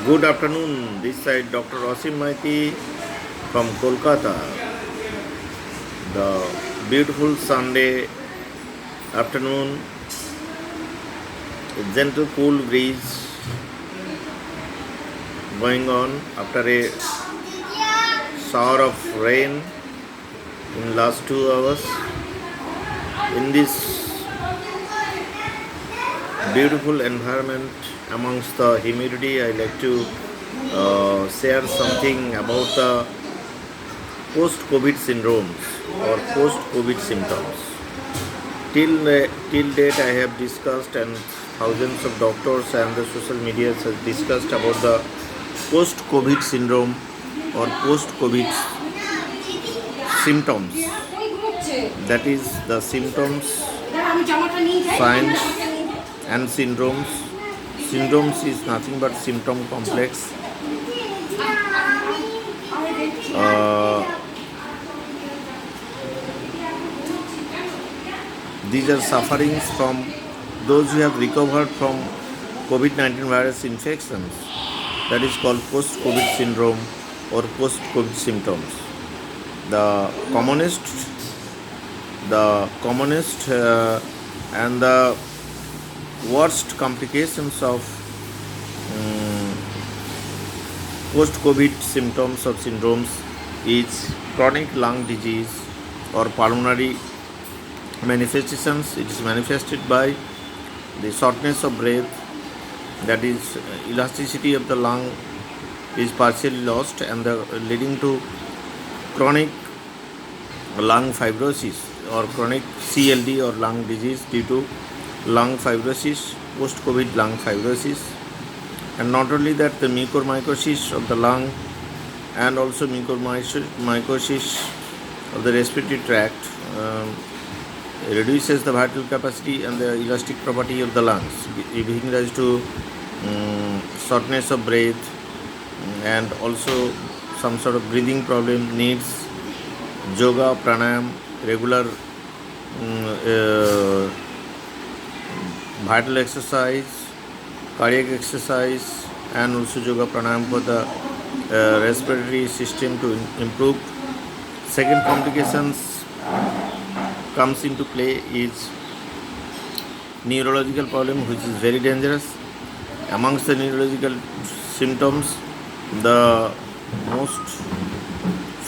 Good afternoon. This side Dr. Asim Maiti from Kolkata. The beautiful Sunday afternoon, a gentle cool breeze going on after a shower of rain in last 2 hours. In this beautiful environment amongst the humidity, I like to share something about the post-COVID syndromes or post-COVID symptoms. Till date, I have discussed, and thousands of doctors and the social media have discussed about the post-COVID syndrome or post-COVID symptoms. That is the symptoms, signs, and syndromes. Syndromes is nothing but symptom complex. These are sufferings from those who have recovered from COVID-19 virus infections. That is called post-COVID syndrome or post-COVID symptoms. The commonest and the worst complications of post-COVID symptoms or syndromes is chronic lung disease or pulmonary manifestations. It is manifested by the shortness of breath, that is elasticity of the lung is partially lost, and leading to chronic lung fibrosis or chronic CLD or lung disease due to lung fibrosis, post-COVID lung fibrosis. And not only that, the mucormycosis of the lung and also mucormycosis of the respiratory tract reduces the vital capacity and the elastic property of the lungs, giving rise to shortness of breath and also some sort of breathing problem. Needs yoga, pranayam, regular vital exercise, cardiac exercise, and also yoga pranayam for the respiratory system to improve. Second complications comes into play is neurological problem, which is very dangerous. Amongst the neurological symptoms, the most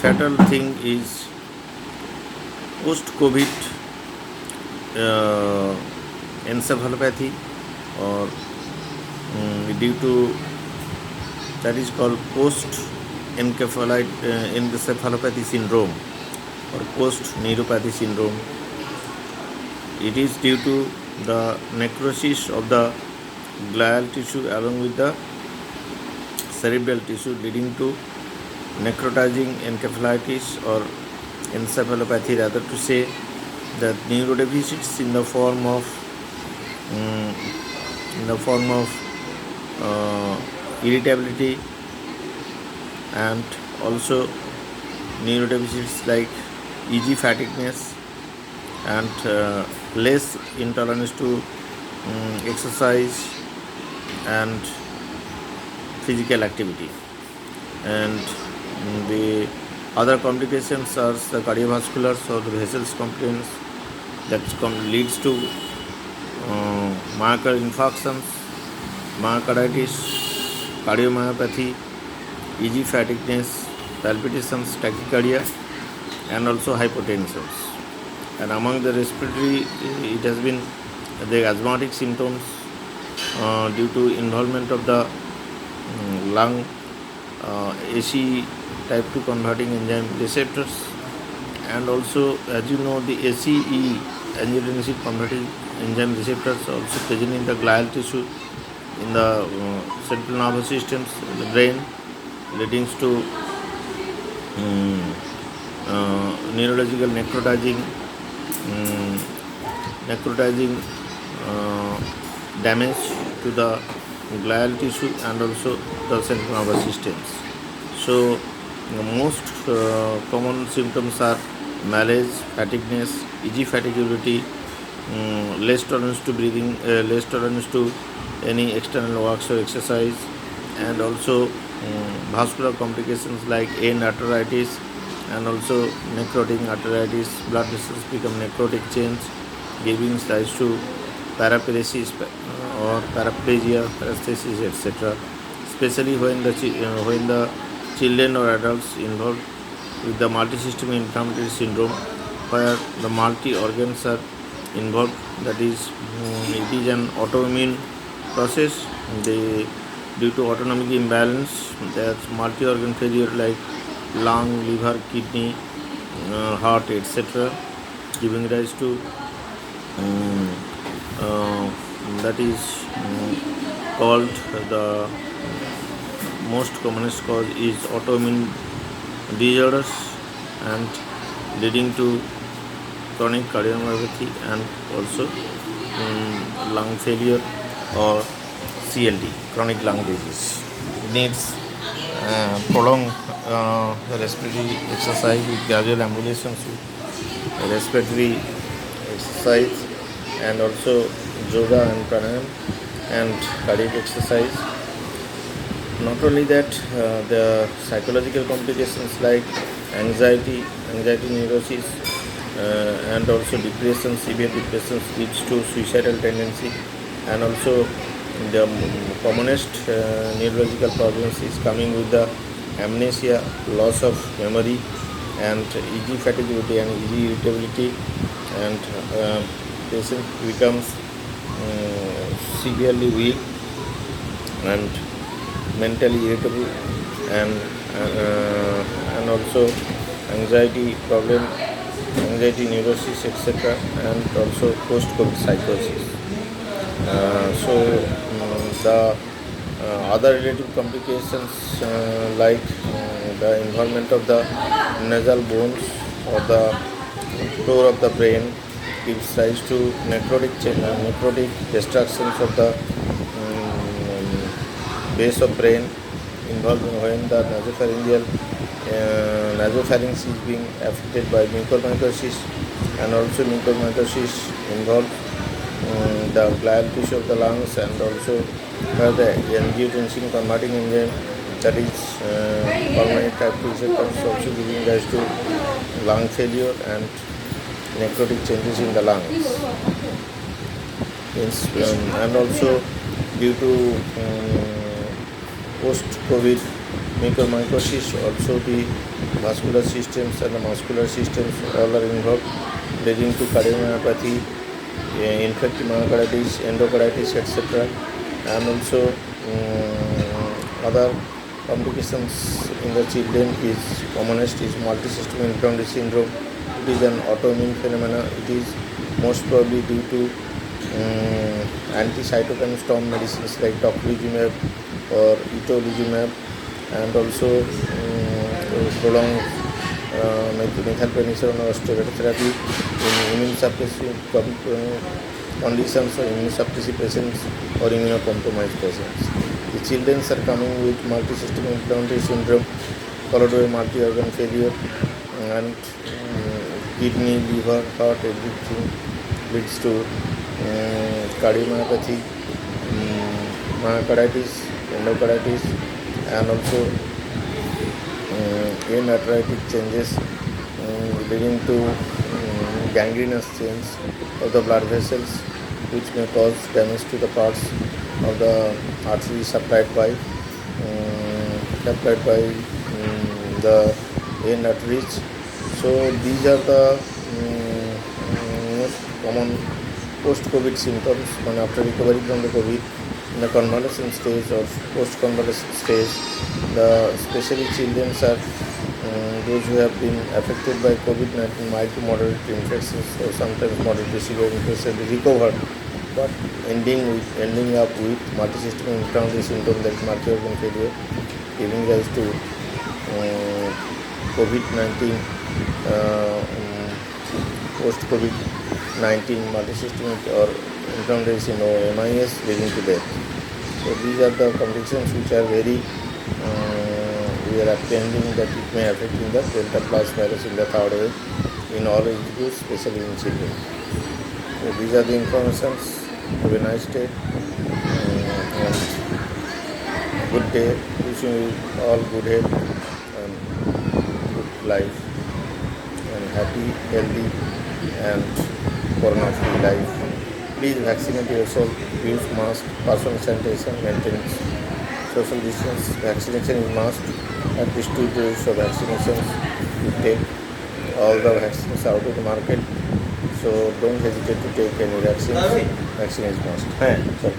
fatal thing is post-COVID encephalopathy, or due to that is called post-encephalopathy syndrome or post-neuropathy syndrome. It is due to the necrosis of the glial tissue along with the cerebral tissue, leading to necrotizing encephalitis or encephalopathy, rather to say that neurodeficits in the form of irritability and also neurodeficits like EG fatigueness and less intolerance to exercise and physical activity. And the other complications are the cardiovascular or the vessels complaints that leads to myocardial infarctions, myocarditis, cardiomyopathy, EG fatigueness, palpitations, tachycardia, and also hypotensions. And among the respiratory, it has been the asthmatic symptoms due to involvement of the lung ACE type 2 converting enzyme receptors, and also, as you know, the ACE angiotensin converting enzyme receptors are also present in the glial tissue in the central nervous systems, the brain, leading to neurological necrotizing damage to the glial tissue and also the central nervous systems. So the most common symptoms are malaise, fatigueness, EG fatiguability, less tolerance to breathing, less tolerance to any external works or exercise, and also vascular complications like end arteritis and also necrotic arteritis. Blood vessels become necrotic chains, giving rise to paraparesis or paraplegia, paresthesis, etc. Especially when the children or adults involved with the multisystem inflammatory syndrome, where the multi organs are involved. That is, it is an autoimmune process. They, due to autonomic imbalance, there's multi organ failure like lung, liver, kidney, heart, etc., giving rise to um, uh, that is called the most commonest cause is autoimmune disorders and leading to chronic cardiomyopathy and also lung failure or CLD, chronic lung disease. Needs prolonged respiratory exercise with gradual ambulation to respiratory exercise and also yoga and pranayam and cardiac exercise. Not only that, the psychological complications like anxiety neurosis, and also depression, severe depression leads to suicidal tendency, and also the commonest neurological problems is coming with the amnesia, loss of memory, and easy fatigability and easy irritability, and patient becomes severely weak and mentally irritable, and also anxiety problem, anxiety neurosis, etc., and also post-COVID psychosis. The other relative complications like the involvement of the nasal bones or the floor of the brain gives rise to necrotic destructions of the base of brain involved when the nasopharynx is being affected by mucormycosis, and also mucormycosis involves the glial tissue of the lungs, and also where the angiotensin converting enzyme, that is pulmonary type 2 receptors, also giving rise to lung failure and necrotic changes in the lungs. And also due to post-COVID mucormycosis, also the vascular systems and the muscular systems all are involved, leading to cardiomyopathy, infective myocarditis, endocarditis, etc. And also other complications in the children is commonest is multisystem inflammatory syndrome. It is an autoimmune phenomena. It is most probably due to anti-cytokine storm medicines like tocilizumab or itolizumab, and also prolonged methylprednisolone or steroid therapy in immune suppressive conditions or immunosuppressive patients or immunocompromised patients. The children are coming with multisystem inflammatory syndrome followed by multi-organ failure, and kidney, liver, heart, everything leads to cardiomyopathy, myocarditis, endocarditis, and also end arteritic changes leading to gangrenous change of the blood vessels, which may cause damage to the parts of the artery supplied by the end arteries. So these are the most common post-COVID symptoms when after recovery from the COVID, in the convalescent stage or post-convalescent stage. The especially children are those who have been affected by COVID-19 mild to moderate infections or sometimes moderate to severe infections recover, but ending up with multisystem inflammatory syndrome, that is multi-organ failure, giving rise to COVID-19 post-COVID-19 multisystem or inflammatory syndrome MIS, leading to death. So these are the conditions which are very we are apprehending that it may affect in the Delta Plus virus in the third wave in all age groups, especially in children. So these are the informations. Have a nice day. And good day. Wishing you all good health and good life and happy, healthy and corona-free life. Please vaccinate yourself, use mask, personal sanitation, maintain social distance. Vaccination is must. At least 2 doses of vaccinations you take. All the vaccines out of the market. So don't hesitate to take any vaccine. Vaccine is must.